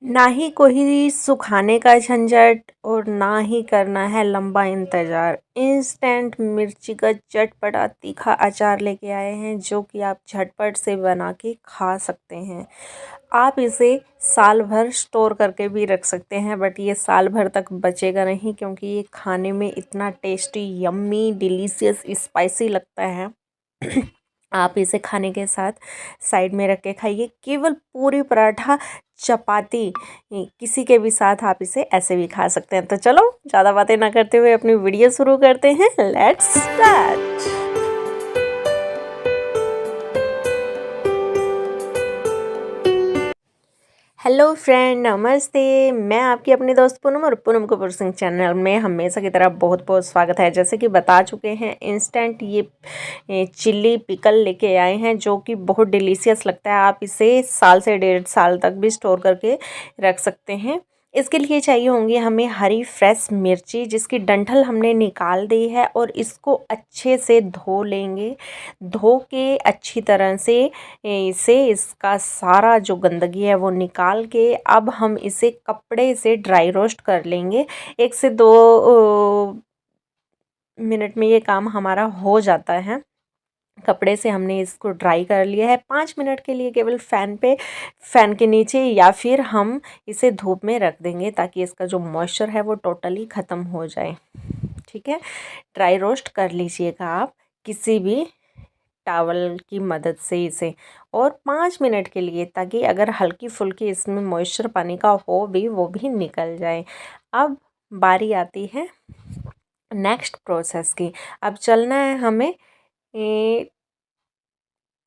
ना ही कोई सुखाने का झंझट और ना ही करना है लंबा इंतज़ार। इंस्टेंट मिर्ची का चटपटा तीखा अचार लेके आए हैं जो कि आप झटपट से बना के खा सकते हैं। आप इसे साल भर स्टोर करके भी रख सकते हैं, बट ये साल भर तक बचेगा नहीं क्योंकि ये खाने में इतना टेस्टी, यम्मी, डिलीशियस, स्पाइसी लगता है। आप इसे खाने के साथ साइड में रख के खाइए। केवल पूरी पराठा, चपाती, किसी के भी साथ आप इसे ऐसे भी खा सकते हैं। तो चलो ज़्यादा बातें ना करते हुए अपनी वीडियो शुरू करते हैं। Let's start. हेलो फ्रेंड, नमस्ते। मैं आपकी अपनी दोस्त पूनम और पूनम कपूर सिंह चैनल में हमेशा की तरह बहुत बहुत स्वागत है। जैसे कि बता चुके हैं, इंस्टेंट ये चिल्ली पिकल लेके आए हैं जो कि बहुत डिलीशियस लगता है। आप इसे साल से 1.5 साल तक भी स्टोर करके रख सकते हैं। इसके लिए चाहिए होंगी हमें हरी फ्रेश मिर्ची जिसकी डंठल हमने निकाल दी है, और इसको अच्छे से धो लेंगे। धो के अच्छी तरह से इसे इसका सारा जो गंदगी है वो निकाल के अब हम इसे कपड़े से ड्राई रोस्ट कर लेंगे। 1 से 2 मिनट में ये काम हमारा हो जाता है। कपड़े से हमने इसको ड्राई कर लिया है। 5 मिनट के लिए केवल फ़ैन के नीचे, या फिर हम इसे धूप में रख देंगे ताकि इसका जो मॉइस्चर है वो टोटली ख़त्म हो जाए। ठीक है, ड्राई रोस्ट कर लीजिएगा आप किसी भी टॉवल की मदद से इसे, और 5 मिनट के लिए, ताकि अगर हल्की फुल्की इसमें मॉइस्चर पानी का हो भी वो भी निकल जाए। अब बारी आती है नेक्स्ट प्रोसेस की। अब चलना है हमें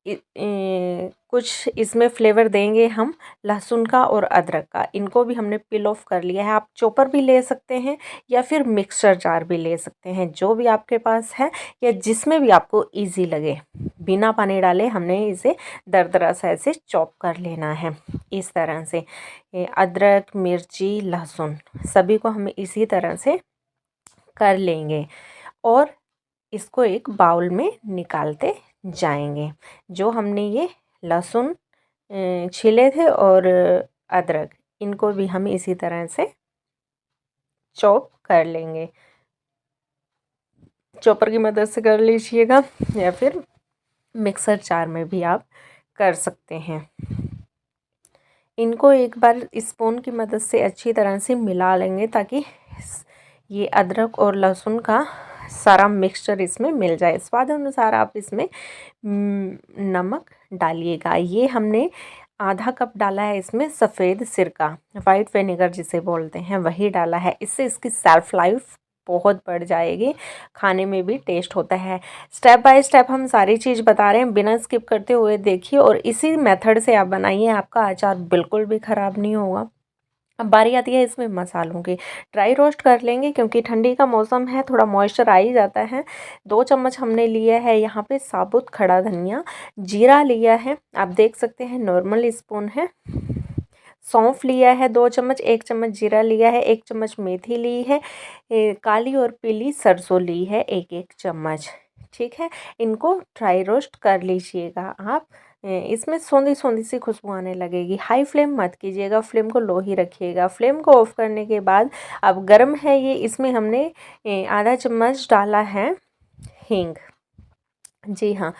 कुछ इसमें फ्लेवर देंगे हम लहसुन का और अदरक का। इनको भी हमने पील ऑफ कर लिया है। आप चॉपर भी ले सकते हैं या फिर मिक्सर जार भी ले सकते हैं, जो भी आपके पास है या जिसमें भी आपको इजी लगे। बिना पानी डाले हमने इसे दरदरा सा ऐसे चॉप कर लेना है। इस तरह से अदरक, मिर्ची, लहसुन सभी को हम इसी तरह से कर लेंगे और इसको एक बाउल में निकालते जाएंगे। जो हमने ये लहसुन छीले थे और अदरक, इनको भी हम इसी तरह से चॉप कर लेंगे। चॉपर की मदद से कर लीजिएगा या फिर मिक्सर जार में भी आप कर सकते हैं। इनको एक बार स्पून की मदद से अच्छी तरह से मिला लेंगे ताकि ये अदरक और लहसुन का सारा मिक्सचर इसमें मिल जाए। स्वाद अनुसार आप इसमें नमक डालिएगा। ये हमने आधा कप डाला है इसमें सफ़ेद सिरका, वाइट विनेगर जिसे बोलते हैं, वही डाला है। इससे इसकी सेल्फ लाइफ बहुत बढ़ जाएगी, खाने में भी टेस्ट होता है। स्टेप बाय स्टेप हम सारी चीज़ बता रहे हैं, बिना स्किप करते हुए देखिए और इसी मेथड से आप बनाइए। आपका अचार बिल्कुल भी ख़राब नहीं होगा। अब बारी आती है इसमें मसालों की। ड्राई रोस्ट कर लेंगे क्योंकि ठंडी का मौसम है, थोड़ा मॉइस्चर आ ही जाता है। 2 चम्मच हमने लिया है यहाँ पे साबुत खड़ा धनिया। जीरा लिया है, आप देख सकते हैं नॉर्मल स्पून है। सौंफ लिया है 2 चम्मच, 1 चम्मच जीरा लिया है, 1 चम्मच मेथी ली है, काली और पीली सरसों ली है 1-1 चम्मच। ठीक है, इनको ड्राई रोस्ट कर लीजिएगा आप। इसमें सोंधी सोंधी सी खुशबू आने लगेगी। हाई फ्लेम मत कीजिएगा, फ्लेम को लो ही रखिएगा। फ्लेम को ऑफ करने के बाद अब गर्म है ये, इसमें हमने आधा चम्मच डाला है हींग। जी हाँ,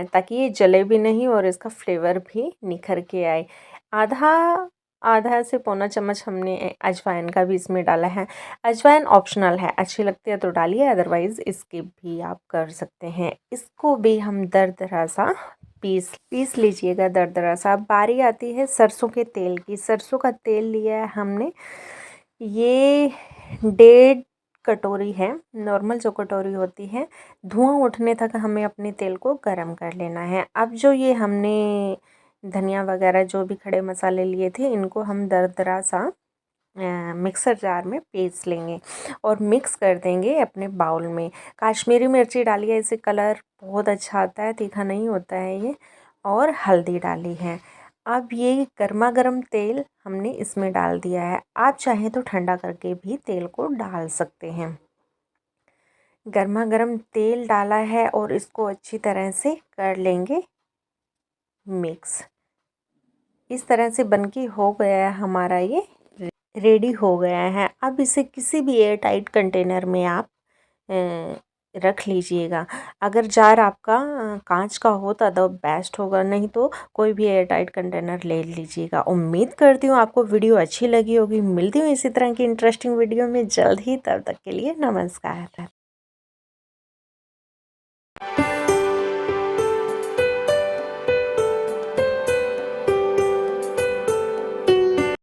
ताकि ये जले भी नहीं और इसका फ्लेवर भी निखर के आए। आधा आधा से पौना चम्मच हमने अजवाइन का भी इसमें डाला है। अजवाइन ऑप्शनल है, अच्छी लगती है तो डालिए, अदरवाइज़ स्किप भी आप कर सकते हैं। इसको भी हम दरदरा सा पीस लीजिएगा, दरदरा सा। अब बारी आती है सरसों के तेल की। सरसों का तेल लिया है हमने, ये 1.5 कटोरी है, नॉर्मल जो कटोरी होती है। धुआं उठने तक हमें अपने तेल को गरम कर लेना है। अब जो ये हमने धनिया वगैरह जो भी खड़े मसाले लिए थे, इनको हम दरदरा सा मिक्सर जार में पीस लेंगे और मिक्स कर देंगे अपने बाउल में। काश्मीरी मिर्ची डालिए, इससे कलर बहुत अच्छा आता है, तीखा नहीं होता है ये। और हल्दी डाली है। अब ये गर्मा गर्म तेल हमने इसमें डाल दिया है। आप चाहें तो ठंडा करके भी तेल को डाल सकते हैं। गर्मा गर्म तेल डाला है और इसको अच्छी तरह से कर लेंगे मिक्स। इस तरह से बनके हो गया है हमारा, ये रेडी हो गया है। अब इसे किसी भी एयर टाइट कंटेनर में आप रख लीजिएगा। अगर जार आपका कांच का होता तो बेस्ट होगा, नहीं तो कोई भी एयर टाइट कंटेनर ले लीजिएगा। उम्मीद करती हूँ आपको वीडियो अच्छी लगी होगी। मिलती हूँ इसी तरह की इंटरेस्टिंग वीडियो में जल्द ही, तब तक के लिए नमस्कार।